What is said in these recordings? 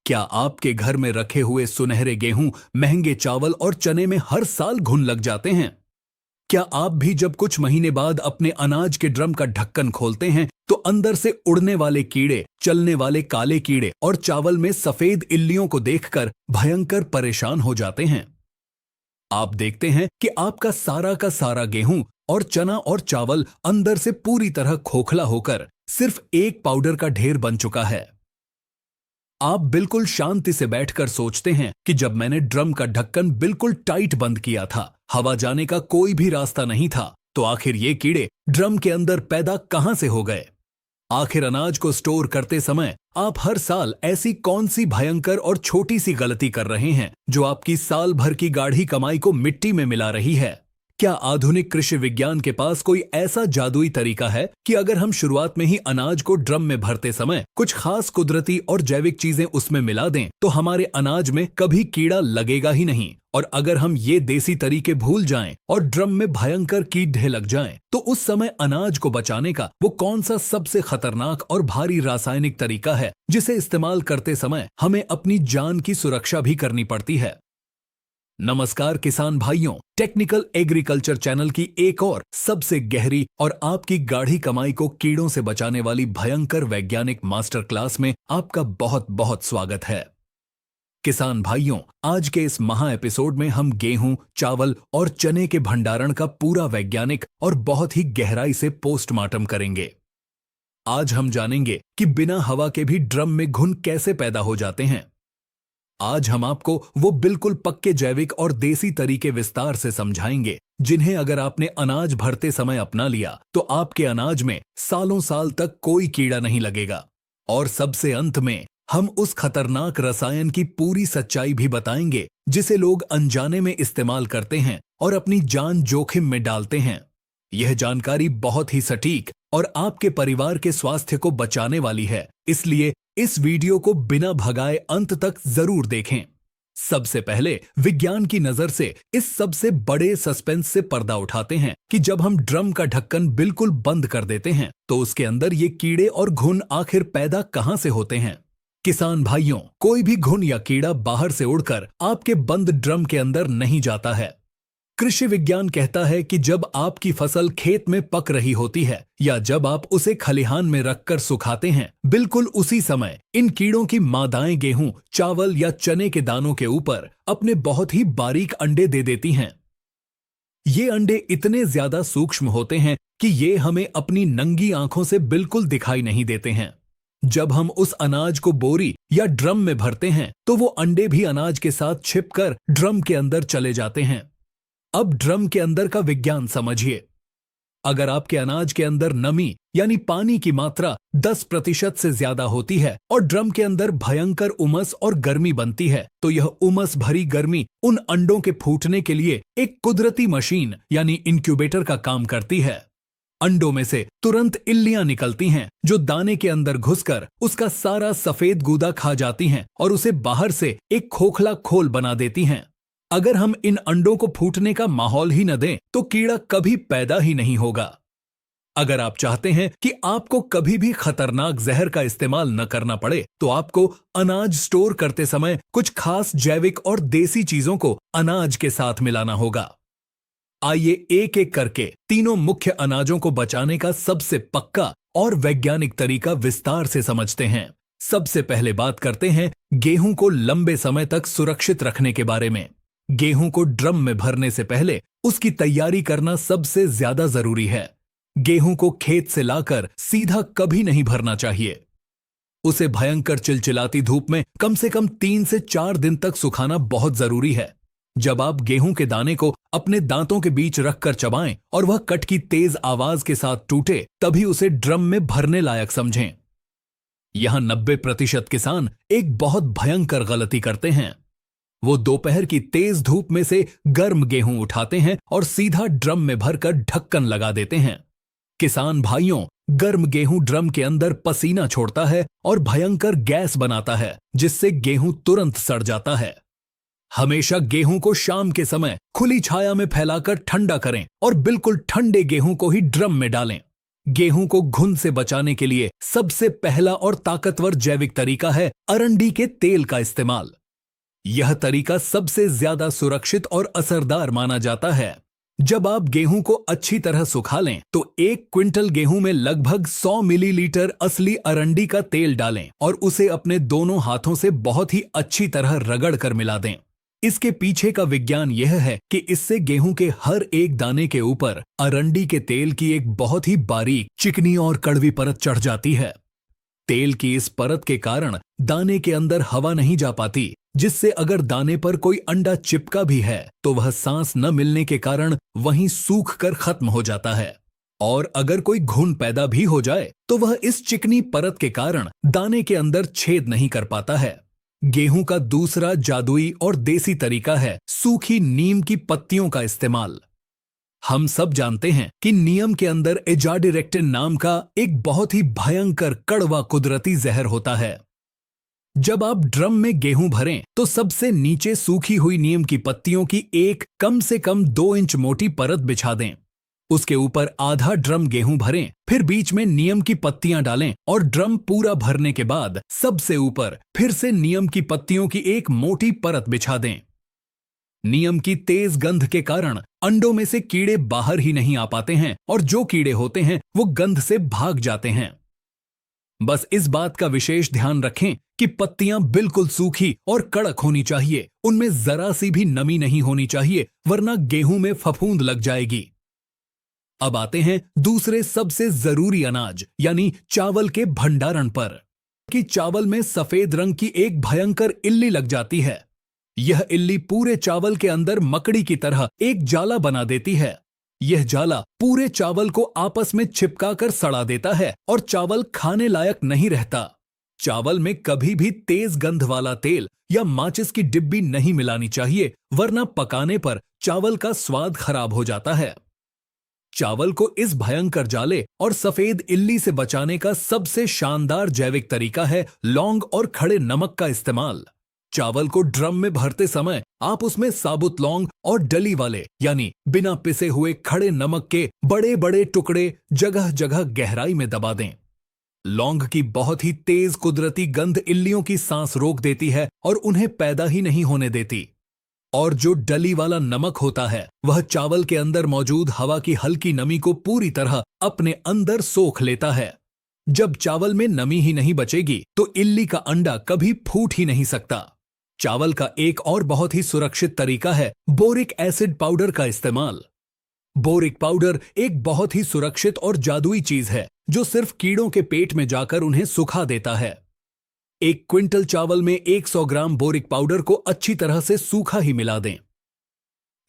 क्या आपके घर में रखे हुए सुनहरे गेहूं, महंगे चावल और चने में हर साल घुन लग जाते हैं? क्या आप भी जब कुछ महीने बाद अपने अनाज के ड्रम का ढक्कन खोलते हैं तो अंदर से उड़ने वाले कीड़े, चलने वाले काले कीड़े और चावल में सफेद इल्लियों को देखकर भयंकर परेशान हो जाते हैं? आप देखते हैं कि आपका का सारा गेहूं और चना और चावल अंदर से पूरी तरह खोखला होकर सिर्फ एक पाउडर का ढेर बन चुका है। आप बिल्कुल शांति से बैठकर सोचते हैं कि जब मैंने ड्रम का ढक्कन बिल्कुल टाइट बंद किया था, हवा जाने का कोई भी रास्ता नहीं था, तो आखिर ये कीड़े ड्रम के अंदर पैदा कहां से हो गए? आखिर अनाज को स्टोर करते समय आप हर साल ऐसी कौन सी भयंकर और छोटी सी गलती कर रहे हैं जो आपकी साल भर की गाढ़ी कमाई को मिट्टी में मिला रही है? क्या आधुनिक कृषि विज्ञान के पास कोई ऐसा जादुई तरीका है कि अगर हम शुरुआत में ही अनाज को ड्रम में भरते समय कुछ खास कुदरती और जैविक चीजें उसमें मिला दें तो हमारे अनाज में कभी कीड़ा लगेगा ही नहीं? और अगर हम ये देसी तरीके भूल जाएं और ड्रम में भयंकर कीड़े लग जाएं, तो उस समय अनाज को बचाने का वो कौन सा सबसे खतरनाक और भारी रासायनिक तरीका है जिसे इस्तेमाल करते समय हमें अपनी जान की सुरक्षा भी करनी पड़ती है? नमस्कार किसान भाइयों, टेक्निकल एग्रीकल्चर चैनल की एक और सबसे गहरी और आपकी गाढ़ी कमाई को कीड़ों से बचाने वाली भयंकर वैज्ञानिक मास्टर क्लास में आपका बहुत बहुत स्वागत है। किसान भाइयों, आज के इस महा एपिसोड में हम गेहूं, चावल और चने के भंडारण का पूरा वैज्ञानिक और बहुत ही गहराई से पोस्टमार्टम करेंगे। आज हम जानेंगे कि बिना हवा के भी ड्रम में घुन कैसे पैदा हो जाते हैं। आज हम आपको वो बिल्कुल पक्के जैविक और देसी तरीके विस्तार से समझाएंगे जिन्हें अगर आपने अनाज भरते समय अपना लिया तो आपके अनाज में सालों साल तक कोई कीड़ा नहीं लगेगा। और सबसे अंत में हम उस खतरनाक रसायन की पूरी सच्चाई भी बताएंगे जिसे लोग अनजाने में इस्तेमाल करते हैं और अपनी जान जोखिम में डालते हैं। यह जानकारी बहुत ही सटीक और आपके परिवार के स्वास्थ्य को बचाने वाली है, इसलिए इस वीडियो को बिना भगाए अंत तक जरूर देखें। सबसे पहले विज्ञान की नजर से इस सबसे बड़े सस्पेंस से पर्दा उठाते हैं कि जब हम ड्रम का ढक्कन बिल्कुल बंद कर देते हैं तो उसके अंदर ये कीड़े और घुन आखिर पैदा कहां से होते हैं। किसान भाइयों, कोई भी घुन या कीड़ा बाहर से उड़कर आपके बंद ड्रम के अंदर नहीं जाता है। कृषि विज्ञान कहता है कि जब आपकी फसल खेत में पक रही होती है या जब आप उसे खलिहान में रखकर सुखाते हैं, बिल्कुल उसी समय इन कीड़ों की मादाएं गेहूं, चावल या चने के दानों के ऊपर अपने बहुत ही बारीक अंडे दे देती हैं। ये अंडे इतने ज्यादा सूक्ष्म होते हैं कि ये हमें अपनी नंगी आंखों से बिल्कुल दिखाई नहीं देते हैं। जब हम उस अनाज को बोरी या ड्रम में भरते हैं तो वो अंडे भी अनाज के साथ छिपकर ड्रम के अंदर चले जाते हैं। अब ड्रम के अंदर का विज्ञान समझिए। अगर आपके अनाज के अंदर नमी यानी पानी की मात्रा 10% से ज्यादा होती है और ड्रम के अंदर भयंकर उमस और गर्मी बनती है, तो यह उमस भरी गर्मी उन अंडों के फूटने के लिए एक कुदरती मशीन यानी इंक्यूबेटर का काम करती है। अंडों में से तुरंत इल्लियां निकलती हैं जो दाने के अंदर घुसकर उसका सारा सफेद गूदा खा जाती हैं और उसे बाहर से एक खोखला खोल बना देती हैं। अगर हम इन अंडों को फूटने का माहौल ही न दें तो कीड़ा कभी पैदा ही नहीं होगा। अगर आप चाहते हैं कि आपको कभी भी खतरनाक जहर का इस्तेमाल न करना पड़े तो आपको अनाज स्टोर करते समय कुछ खास जैविक और देसी चीजों को अनाज के साथ मिलाना होगा। आइए एक एक करके तीनों मुख्य अनाजों को बचाने का सबसे पक्का और वैज्ञानिक तरीका विस्तार से समझते हैं। सबसे पहले बात करते हैं गेहूं को लंबे समय तक सुरक्षित रखने के बारे में। गेहूं को ड्रम में भरने से पहले उसकी तैयारी करना सबसे ज्यादा जरूरी है। गेहूं को खेत से लाकर सीधा कभी नहीं भरना चाहिए। उसे भयंकर चिलचिलाती धूप में कम से कम 3 से 4 दिन तक सुखाना बहुत जरूरी है। जब आप गेहूं के दाने को अपने दांतों के बीच रखकर चबाएं और वह कट की तेज आवाज के साथ टूटे, तभी उसे ड्रम में भरने लायक समझें। यहां 90% किसान एक बहुत भयंकर गलती करते हैं। वो दोपहर की तेज धूप में से गर्म गेहूं उठाते हैं और सीधा ड्रम में भरकर ढक्कन लगा देते हैं। किसान भाइयों, गर्म गेहूं ड्रम के अंदर पसीना छोड़ता है और भयंकर गैस बनाता है जिससे गेहूं तुरंत सड़ जाता है। हमेशा गेहूं को शाम के समय खुली छाया में फैलाकर ठंडा करें और बिल्कुल ठंडे गेहूं को ही ड्रम में डालें। गेहूं को घुन से बचाने के लिए सबसे पहला और ताकतवर जैविक तरीका है अरंडी के तेल का इस्तेमाल। यह तरीका सबसे ज्यादा सुरक्षित और असरदार माना जाता है। जब आप गेहूं को अच्छी तरह सुखा लें तो 1 क्विंटल गेहूं में लगभग 100 मिलीलीटर असली अरंडी का तेल डालें और उसे अपने दोनों हाथों से बहुत ही अच्छी तरह रगड़ कर मिला दें। इसके पीछे का विज्ञान यह है कि इससे गेहूं के हर एक दाने के ऊपर अरंडी के तेल की एक बहुत ही बारीक, चिकनी और कड़वी परत चढ़ जाती है। तेल की इस परत के कारण दाने के अंदर हवा नहीं जा पाती, जिससे अगर दाने पर कोई अंडा चिपका भी है तो वह सांस न मिलने के कारण वहीं सूख कर खत्म हो जाता है। और अगर कोई घुन पैदा भी हो जाए तो वह इस चिकनी परत के कारण दाने के अंदर छेद नहीं कर पाता है। गेहूं का दूसरा जादुई और देसी तरीका है सूखी नीम की पत्तियों का इस्तेमाल। हम सब जानते हैं कि नीम के अंदर एजाडिरेक्टिन नाम का एक बहुत ही भयंकर कड़वा कुदरती जहर होता है। जब आप ड्रम में गेहूं भरें तो सबसे नीचे सूखी हुई नीम की पत्तियों की एक कम से कम 2 इंच मोटी परत बिछा दें। उसके ऊपर आधा ड्रम गेहूं भरें, फिर बीच में नीम की पत्तियां डालें और ड्रम पूरा भरने के बाद सबसे ऊपर फिर से नीम की पत्तियों की एक मोटी परत बिछा दें। नीम की तेज गंध के कारण अंडों में से कीड़े बाहर ही नहीं आ पाते हैं और जो कीड़े होते हैं वो गंध से भाग जाते हैं। बस इस बात का विशेष ध्यान रखें कि पत्तियां बिल्कुल सूखी और कड़क होनी चाहिए, उनमें जरा सी भी नमी नहीं होनी चाहिए, वरना गेहूं में फफूंद लग जाएगी। अब आते हैं दूसरे सबसे जरूरी अनाज यानी चावल के भंडारण पर। कि चावल में सफेद रंग की एक भयंकर इल्ली लग जाती है। यह इल्ली पूरे चावल के अंदर मकड़ी की तरह एक जाला बना देती है। यह जाला पूरे चावल को आपस में चिपकाकर सड़ा देता है और चावल खाने लायक नहीं रहता। चावल में कभी भी तेज गंध वाला तेल या माचिस की डिब्बी नहीं मिलानी चाहिए, वरना पकाने पर चावल का स्वाद खराब हो जाता है। चावल को इस भयंकर जाले और सफेद इल्ली से बचाने का सबसे शानदार जैविक तरीका है लौंग और खड़े नमक का इस्तेमाल। चावल को ड्रम में भरते समय आप उसमें साबुत लौंग और डली वाले यानी बिना पिसे हुए खड़े नमक के बड़े बड़े टुकड़े जगह जगह गहराई में दबा दें। लौंग की बहुत ही तेज कुदरती गंध इल्लियों की सांस रोक देती है और उन्हें पैदा ही नहीं होने देती। और जो डली वाला नमक होता है वह चावल के अंदर मौजूद हवा की हल्की नमी को पूरी तरह अपने अंदर सोख लेता है। जब चावल में नमी ही नहीं बचेगी तो इल्ली का अंडा कभी फूट ही नहीं सकता। चावल का एक और बहुत ही सुरक्षित तरीका है बोरिक एसिड पाउडर का इस्तेमाल। बोरिक पाउडर एक बहुत ही सुरक्षित और जादुई चीज है जो सिर्फ कीड़ों के पेट में जाकर उन्हें सुखा देता है। 1 क्विंटल चावल में 100 ग्राम बोरिक पाउडर को अच्छी तरह से सूखा ही मिला दें।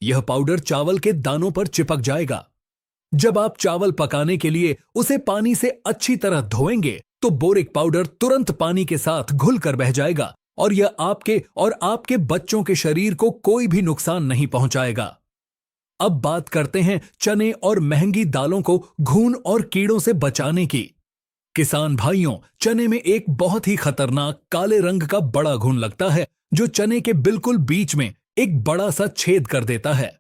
यह पाउडर चावल के दानों पर चिपक जाएगा। जब आप चावल पकाने के लिए उसे पानी से अच्छी तरह धोएंगे तो बोरिक पाउडर तुरंत पानी के साथ घुल कर बह जाएगा और यह आपके और आपके बच्चों के शरीर को कोई भी नुकसान नहीं पहुंचाएगा। अब बात करते हैं चने और महंगी दालों को घून और कीड़ों से बचाने की। किसान भाइयों, चने में एक बहुत ही खतरनाक काले रंग का बड़ा घुन लगता है जो चने के बिल्कुल बीच में एक बड़ा सा छेद कर देता है।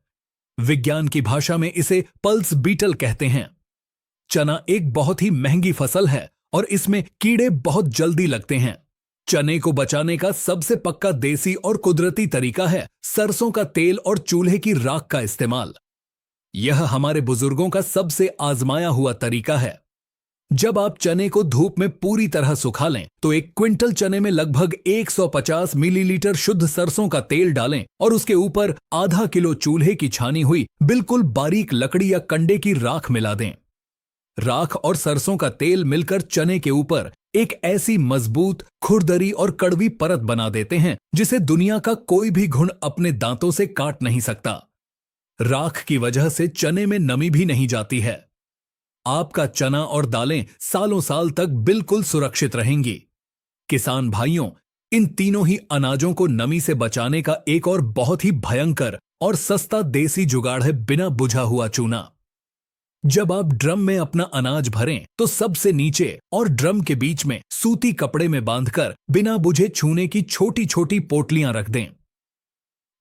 विज्ञान की भाषा में इसे पल्स बीटल कहते हैं। चना एक बहुत ही महंगी फसल है और इसमें कीड़े बहुत जल्दी लगते हैं। चने को बचाने का सबसे पक्का देसी और कुदरती तरीका है सरसों का तेल और चूल्हे की राख का इस्तेमाल। यह हमारे बुजुर्गों का सबसे आजमाया हुआ तरीका है। जब आप चने को धूप में पूरी तरह सुखा लें तो 1 क्विंटल चने में लगभग 150 मिलीलीटर शुद्ध सरसों का तेल डालें और उसके ऊपर आधा किलो चूल्हे की छानी हुई बिल्कुल बारीक लकड़ी या कंडे की राख मिला दें। राख और सरसों का तेल मिलकर चने के ऊपर एक ऐसी मजबूत, खुरदरी और कड़वी परत बना देते हैं जिसे दुनिया का कोई भी घुन अपने दांतों से काट नहीं सकता। राख की वजह से चने में नमी भी नहीं जाती है। आपका चना और दालें सालों साल तक बिल्कुल सुरक्षित रहेंगी। किसान भाइयों, इन तीनों ही अनाजों को नमी से बचाने का एक और बहुत ही भयंकर और सस्ता देसी जुगाड़ है बिना बुझा हुआ चूना। जब आप ड्रम में अपना अनाज भरें तो सबसे नीचे और ड्रम के बीच में सूती कपड़े में बांधकर बिना बुझे चूने की छोटी छोटी पोटलियां रख दें।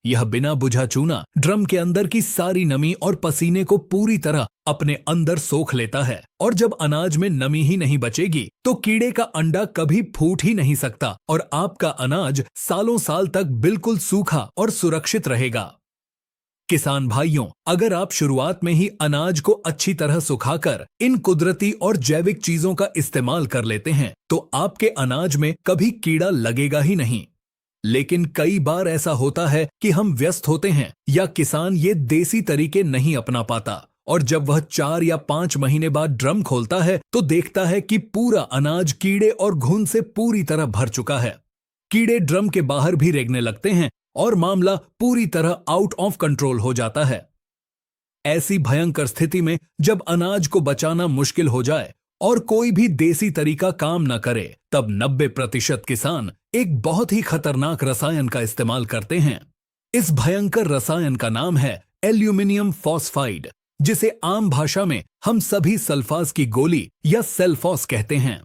यह बिना बुझा चूना ड्रम के अंदर की सारी नमी और पसीने को पूरी तरह अपने अंदर सोख लेता है, और जब अनाज में नमी ही नहीं बचेगी तो कीड़े का अंडा कभी फूट ही नहीं सकता और आपका अनाज सालों साल तक बिल्कुल सूखा और सुरक्षित रहेगा। किसान भाइयों, अगर आप शुरुआत में ही अनाज को अच्छी तरह सुखाकर इन कुदरती और जैविक चीजों का इस्तेमाल कर लेते हैं तो आपके अनाज में कभी कीड़ा लगेगा ही नहीं। लेकिन कई बार ऐसा होता है कि हम व्यस्त होते हैं या किसान ये देसी तरीके नहीं अपना पाता, और जब वह 4 या 5 महीने बाद ड्रम खोलता है तो देखता है कि पूरा अनाज कीड़े और घुन से पूरी तरह भर चुका है। कीड़े ड्रम के बाहर भी रेंगने लगते हैं और मामला पूरी तरह आउट ऑफ कंट्रोल हो जाता है। ऐसी भयंकर स्थिति में जब अनाज को बचाना मुश्किल हो जाए और कोई भी देसी तरीका काम न करे, तब 90% किसान एक बहुत ही खतरनाक रसायन का इस्तेमाल करते हैं। इस भयंकर रसायन का नाम है एल्यूमिनियम फॉस्फाइड, जिसे आम भाषा में हम सभी सल्फास की गोली या सेल्फॉस कहते हैं।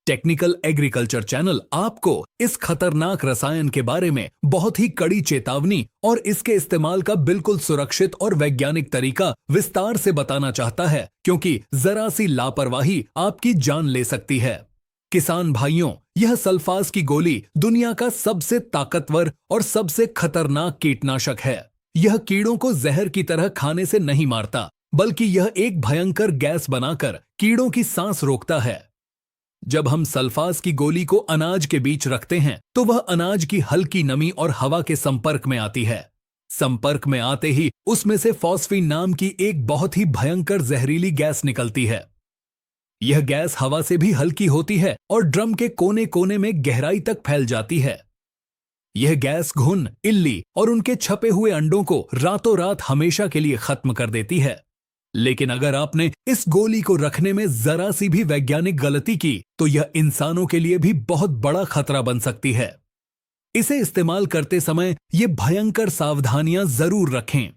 टेक्निकल एग्रीकल्चर चैनल आपको इस खतरनाक रसायन के बारे में बहुत ही कड़ी चेतावनी और इसके इस्तेमाल का बिल्कुल सुरक्षित और वैज्ञानिक तरीका विस्तार से बताना चाहता है, क्योंकि जरा सी लापरवाही आपकी जान ले सकती है। किसान भाइयों, यह सल्फास की गोली दुनिया का सबसे ताकतवर और सबसे खतरनाक कीटनाशक है। यह कीड़ों को जहर की तरह खाने से नहीं मारता, बल्कि यह एक भयंकर गैस बनाकर कीड़ों की सांस रोकता है। जब हम सल्फास की गोली को अनाज के बीच रखते हैं तो वह अनाज की हल्की नमी और हवा के संपर्क में आती है। संपर्क में आते ही उसमें से फॉस्फीन नाम की एक बहुत ही भयंकर जहरीली गैस निकलती है। यह गैस हवा से भी हल्की होती है और ड्रम के कोने कोने में गहराई तक फैल जाती है। यह गैस घुन, इल्ली और उनके छपे हुए अंडों को रातों रात हमेशा के लिए खत्म कर देती है। लेकिन अगर आपने इस गोली को रखने में जरा सी भी वैज्ञानिक गलती की तो यह इंसानों के लिए भी बहुत बड़ा खतरा बन सकती है। इसे इस्तेमाल करते समय ये भयंकर सावधानियां जरूर रखें।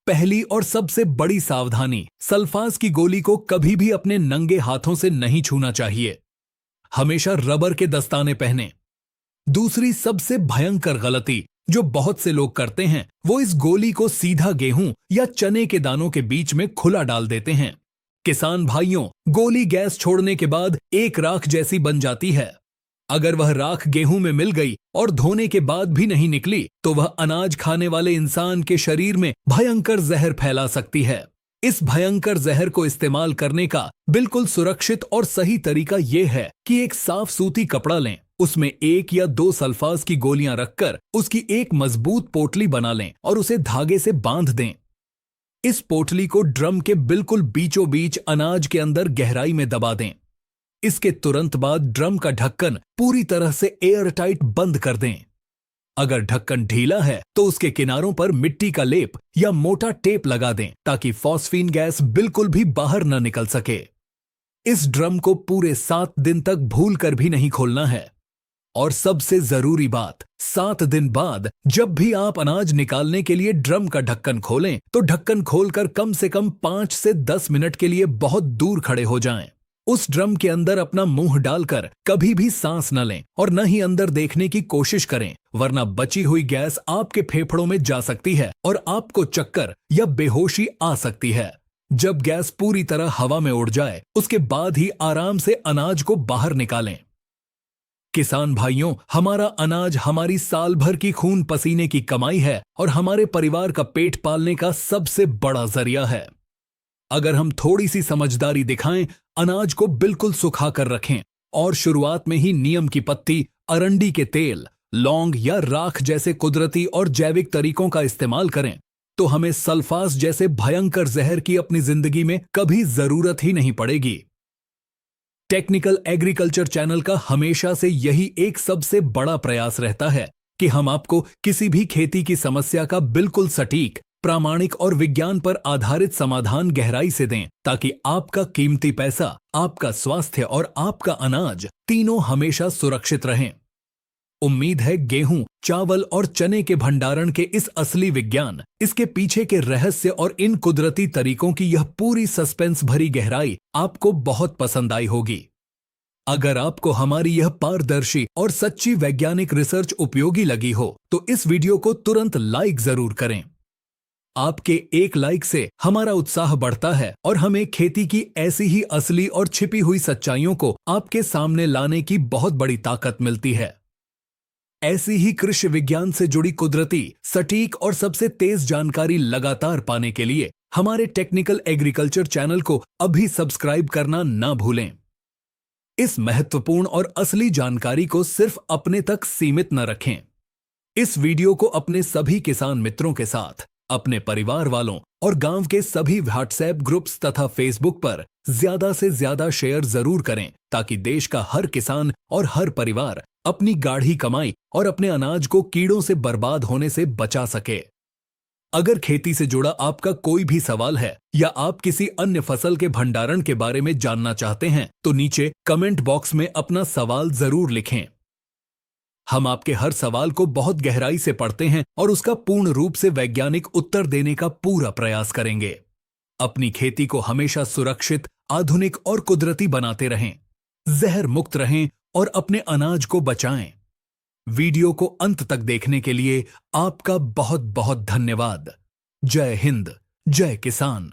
पहली और सबसे बड़ी सावधानी, सल्फास की गोली को कभी भी अपने नंगे हाथों से नहीं छूना चाहिए। हमेशा रबर के दस्ताने पहनें। दूसरी सबसे भयंकर गलती जो बहुत से लोग करते हैं, वो इस गोली को सीधा गेहूं या चने के दानों के बीच में खुला डाल देते हैं। किसान भाइयों, गोली गैस छोड़ने के बाद एक राख जैसी बन जाती है। अगर वह राख गेहूं में मिल गई और धोने के बाद भी नहीं निकली तो वह अनाज खाने वाले इंसान के शरीर में भयंकर जहर फैला सकती है। इस भयंकर जहर को इस्तेमाल करने का बिल्कुल सुरक्षित और सही तरीका यह है कि एक साफ सूती कपड़ा लें, उसमें 1 या 2 सल्फास की गोलियां रखकर उसकी एक मजबूत पोटली बना लें और उसे धागे से बांध दें। इस पोटली को ड्रम के बिल्कुल बीचों बीच अनाज के अंदर गहराई में दबा दें। इसके तुरंत बाद ड्रम का ढक्कन पूरी तरह से एयर टाइट बंद कर दें। अगर ढक्कन ढीला है तो उसके किनारों पर मिट्टी का लेप या मोटा टेप लगा दें ताकि फॉस्फीन गैस बिल्कुल भी बाहर न निकल सके। इस ड्रम को पूरे 7 दिन तक भूलकर भी नहीं खोलना है। और सबसे जरूरी बात, 7 दिन बाद जब भी आप अनाज निकालने के लिए ड्रम का ढक्कन खोलें तो ढक्कन खोलकर कम से कम 5 से 10 मिनट के लिए बहुत दूर खड़े हो जाएं। उस ड्रम के अंदर अपना मुंह डालकर कभी भी सांस न लें और न ही अंदर देखने की कोशिश करें, वरना बची हुई गैस आपके फेफड़ों में जा सकती है और आपको चक्कर या बेहोशी आ सकती है। जब गैस पूरी तरह हवा में उड़ जाए उसके बाद ही आराम से अनाज को बाहर निकालें। किसान भाइयों, हमारा अनाज हमारी साल भर की खून पसीने की कमाई है और हमारे परिवार का पेट पालने का सबसे बड़ा जरिया है। अगर हम थोड़ी सी समझदारी दिखाएं, अनाज को बिल्कुल सुखा कर रखें और शुरुआत में ही नीम की पत्ती, अरंडी के तेल, लौंग या राख जैसे कुदरती और जैविक तरीकों का इस्तेमाल करें तो हमें सल्फास जैसे भयंकर जहर की अपनी जिंदगी में कभी जरूरत ही नहीं पड़ेगी। टेक्निकल एग्रीकल्चर चैनल का हमेशा से यही एक सबसे बड़ा प्रयास रहता है कि हम आपको किसी भी खेती की समस्या का बिल्कुल सटीक, प्रामाणिक और विज्ञान पर आधारित समाधान गहराई से दें, ताकि आपका कीमती पैसा, आपका स्वास्थ्य और आपका अनाज तीनों हमेशा सुरक्षित रहें। उम्मीद है गेहूं, चावल और चने के भंडारण के इस असली विज्ञान, इसके पीछे के रहस्य और इन कुदरती तरीकों की यह पूरी सस्पेंस भरी गहराई आपको बहुत पसंद आई होगी। अगर आपको हमारी यह पारदर्शी और सच्ची वैज्ञानिक रिसर्च उपयोगी लगी हो तो इस वीडियो को तुरंत लाइक जरूर करें। आपके एक लाइक से हमारा उत्साह बढ़ता है और हमें खेती की ऐसी ही असली और छिपी हुई सच्चाइयों को आपके सामने लाने की बहुत बड़ी ताकत मिलती है। ऐसी ही कृषि विज्ञान से जुड़ी कुदरती, सटीक और सबसे तेज जानकारी लगातार पाने के लिए हमारे टेक्निकल एग्रीकल्चर चैनल को अभी सब्सक्राइब करना ना भूलें। इस महत्वपूर्ण और असली जानकारी को सिर्फ अपने तक सीमित न रखें। इस वीडियो को अपने सभी किसान मित्रों के साथ, अपने परिवार वालों और गांव के सभी व्हाट्सएप ग्रुप्स तथा फेसबुक पर ज्यादा से ज्यादा शेयर जरूर करें, ताकि देश का हर किसान और हर परिवार अपनी गाढ़ी कमाई और अपने अनाज को कीड़ों से बर्बाद होने से बचा सके। अगर खेती से जुड़ा आपका कोई भी सवाल है या आप किसी अन्य फसल के भंडारण के बारे में जानना चाहते हैं, तो नीचे कमेंट बॉक्स में अपना सवाल जरूर लिखें। हम आपके हर सवाल को बहुत गहराई से पढ़ते हैं और उसका पूर्ण रूप से वैज्ञानिक उत्तर देने का पूरा प्रयास करेंगे। अपनी खेती को हमेशा सुरक्षित, आधुनिक और कुदरती बनाते रहें, जहर मुक्त रहें और अपने अनाज को बचाएं। वीडियो को अंत तक देखने के लिए आपका बहुत बहुत धन्यवाद। जय हिंद, जय किसान।